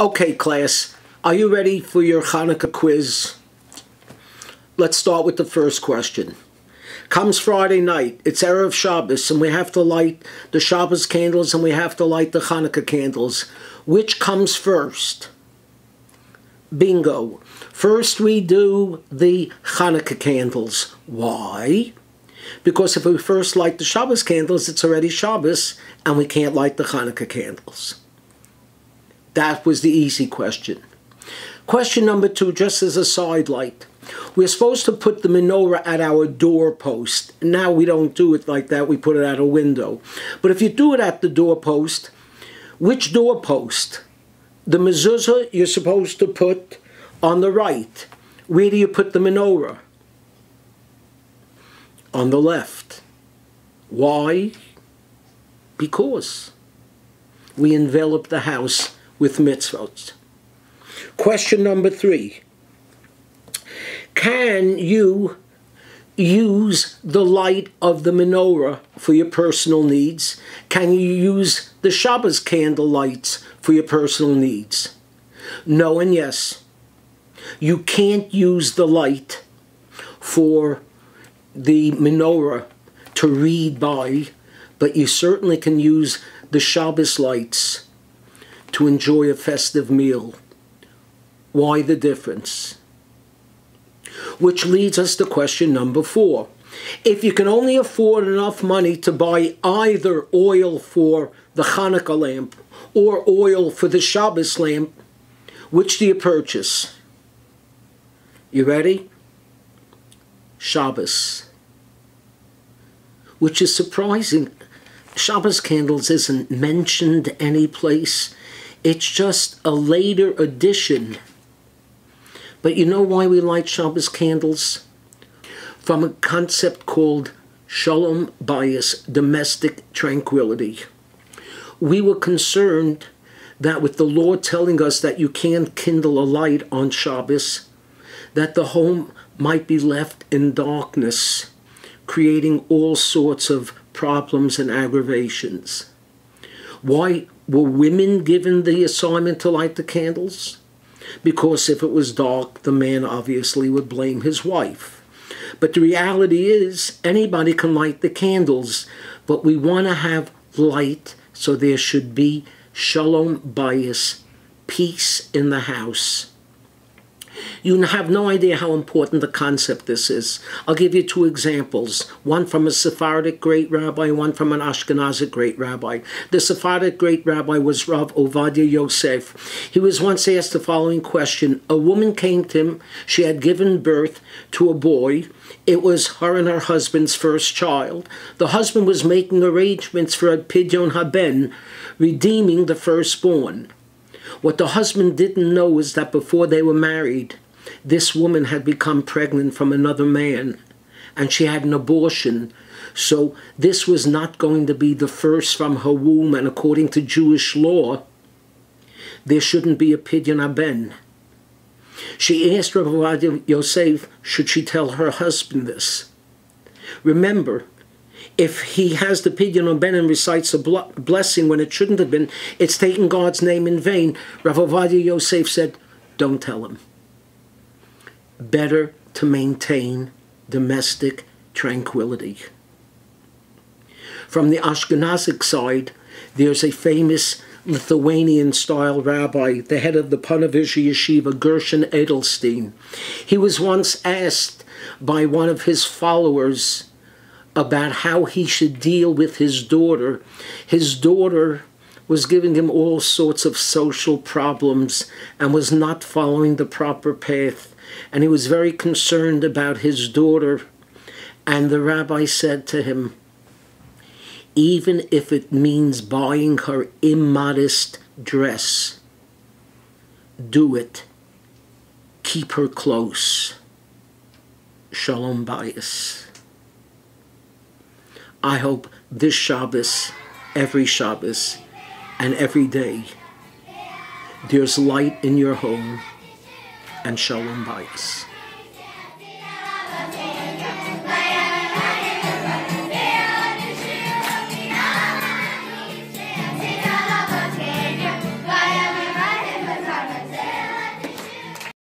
Okay, class, are you ready for your Chanukah quiz? Let's start with the first question. Comes Friday night, it's Erev Shabbos, and we have to light the Shabbos candles and we have to light the Chanukah candles. Which comes first? Bingo. First we do the Chanukah candles. Why? Because if we first light the Shabbos candles, it's already Shabbos, and we can't light the Chanukah candles. That was the easy question. Question number 2, just as a side light. We're supposed to put the menorah at our doorpost. Now we don't do it like that, we put it at a window. But if you do it at the doorpost, which doorpost? The mezuzah you're supposed to put on the right. Where do you put the menorah? On the left. Why? Because we envelop the house with mitzvot. Question number 3. Can you use the light of the menorah for your personal needs? Can you use the Shabbos candle lights for your personal needs? No and yes. You can't use the light for the menorah to read by, but you certainly can use the Shabbos lights to enjoy a festive meal. Why the difference? Which leads us to question number 4. If you can only afford enough money to buy either oil for the Chanukah lamp or oil for the Shabbos lamp, which do you purchase? You ready? Shabbos. Which is surprising. Shabbos candles isn't mentioned any place. It's just a later addition. But you know why we light Shabbos candles? From a concept called Shalom Bayis, domestic tranquility. We were concerned that with the Lord telling us that you can't kindle a light on Shabbos, that the home might be left in darkness, creating all sorts of problems and aggravations. Why were women given the assignment to light the candles? Because if it was dark, the man obviously would blame his wife. But the reality is, anybody can light the candles, but we want to have light, so there should be Shalom Bayis, peace in the house. You have no idea how important the concept this is. I'll give you 2 examples. One from a Sephardic great rabbi, one from an Ashkenazic great rabbi. The Sephardic great rabbi was Rav Ovadia Yosef. He was once asked the following question. A woman came to him. She had given birth to a boy. It was her and her husband's first child. The husband was making arrangements for a pidyon haben, redeeming the firstborn. What the husband didn't know is that before they were married, this woman had become pregnant from another man, and she had an abortion. So this was not going to be the first from her womb, and according to Jewish law, there shouldn't be a pidyon haben. She asked Rav Ovadia Yosef, should she tell her husband this? Remember, if he has the pidyon haben and recites a blessing when it shouldn't have been, it's taking God's name in vain. Rav Ovadia Yosef said, don't tell him. Better to maintain domestic tranquility. From the Ashkenazic side, there's a famous Lithuanian-style rabbi, the head of the Panovizhi Yeshiva, Gershon Edelstein. He was once asked by one of his followers about how he should deal with his daughter. His daughter was giving him all sorts of social problems and was not following the proper path. And he was very concerned about his daughter. And the rabbi said to him, even if it means buying her immodest dress, do it. Keep her close. Shalom Bayis. I hope this Shabbos, every Shabbos, and every day, there's light in your home and Shalom Bayis.